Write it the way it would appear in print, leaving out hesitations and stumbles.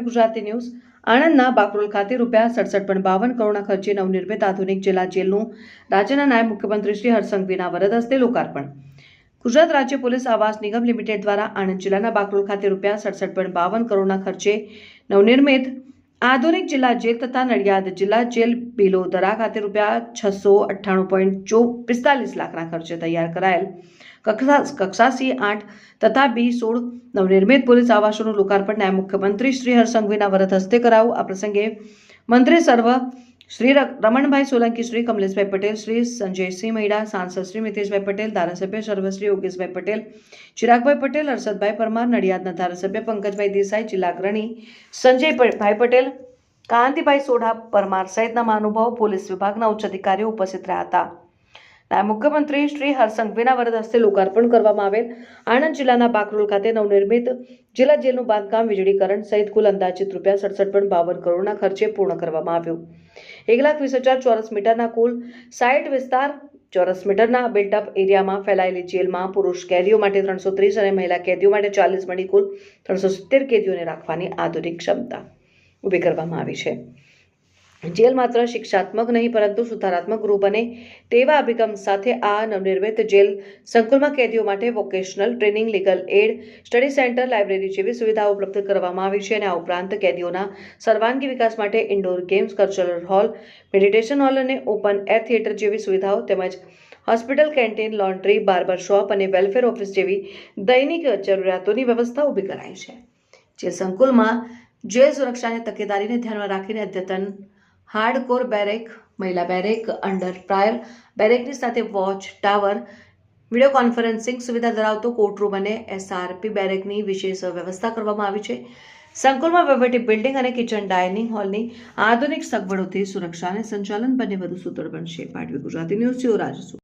પાટવી Gujarati news આણંદના Bakrol ખાતે ₹67.52 કરોડના ખર્ચે નવનિર્મિત આધુનિક જિલ્લા જેલનું રાજ્યના નાયબ મુખ્યમંત્રી શ્રી હર્ષસંઘવીના વરદ હસ્તે લોકાર્પણ। ગુજરાત રાજ્ય પોલીસ આવાસ નિગમ લિમિટેડ દ્વારા આણંદ જિલ્લાના બાકરોલ ખાતે ₹67.52 કરોડના ખર્ચે નવનિર્મિત આધુનિક જિલ્લા જેલ તથા નડિયાદ જિલ્લા જેલ બિલોદરા ખાતે ₹98.45 લાખના ખર્ચે તૈયાર કરાયેલ કક્ષા C8 તથા B16 નવનિર્મિત પોલીસ આવાસોનું લોકાર્પણ નાયબ મુખ્યમંત્રી શ્રી હર્ષસંઘવીના વરદ હસ્તે કરાયું। આ પ્રસંગે મંત્રી સર્વ શ્રી રમણભાઈ સોલંકી, શ્રી કમલેશભાઈ પટેલ, શ્રી સંજયસિંહ મૈડા, સાંસદ શ્રી મિતેશભાઈ પટેલ, ધારાસભ્ય સર્વશ્રી યોગેશભાઈ પટેલ, ચિરાગભાઈ પટેલ, હર્ષદભાઈ પરમાર, નડિયાદના ધારાસભ્ય પંકજભાઈ દેસાઈ, જિલ્લા અગ્રણી સંજયભાઈ પટેલ, કાંતિભાઈ સોઢા પરમાર સહિતના મહાનુભાવો, પોલીસ વિભાગના ઉચ્ચ અધિકારીઓ ઉપસ્થિત રહ્યા હતા। નાયબ મુખ્યમંત્રી શ્રી હર્ષસંઘવીના વરદ હસ્તે લોકાર્પણ કરવામાં આવેલ આણંદ જિલ્લાના બાકરોલ ખાતે નવનિર્મિત જિલ્લા જેલનું બાંધકામ, વીજળીકરણ સહિત કુલ અંદાજિત ₹67.52 કરોડના ખર્ચે પૂર્ણ કરવામાં આવ્યું। 1,20,000 ચોરસ મીટરના કુલ 60 વિસ્તાર ચોરસ મીટરના બિલ્ટઅપ એરિયામાં ફેલાયેલી જેલમાં પુરુષ કેદીઓ માટે 330 અને મહિલા કેદીઓ માટે 40 મળી કુલ 370 કેદીઓને રાખવાની આધુનિક ક્ષમતા ઊભી કરવામાં આવી છે। જેલ માત્ર શિક્ષાત્મક નહીં પરંતુ સુધારાત્મક ગૃહ બને તેવા અભિગમ સાથે આ નવનિર્મિત જેલ સંકુલમાં કેદીઓ માટે vocational training, legal add, study centre, library જેવી સુવિધાઓ ઉપલબ્ધ કરવામાં આવી છે અને આ ઉપરાંત કેદીઓના સર્વાંગી વિકાસ માટે indoor games, cultural hall, meditation hall અને ઓપન એર થિયેટર જેવી સુવિધાઓ તેમજ hospital, canteen, laundry, barber shop અને વેલફેર ઓફિસ જેવી દૈનિક જરૂરિયાતોની વ્યવસ્થા ઊભી કરાઈ છે। જેલ સંકુલમાં જેલ સુરક્ષાની તકેદારીને ધ્યાનમાં રાખીને અદ્યતન હાર્ડકોર બેરેક, મહિલા બેરેક, અંડર ટ્રાયલ બેરેકની સાથે વોચ ટાવર, વિડીયો કોન્ફરન્સિંગ સુવિધા ધરાવતો કોર્ટરૂમ અને SRP બેરેકની વિશેષ વ્યવસ્થા કરવામાં આવી છે। સંકુલમાં વહીવટી બિલ્ડિંગ અને કિચન ડાઇનિંગ હોલની આધુનિક સગવડોથી સુરક્ષા અને સંચાલન બંને વધુ સુદૃઢ બનશે। પાટવી ગુજરાતી ન્યૂઝ, રાજસુ।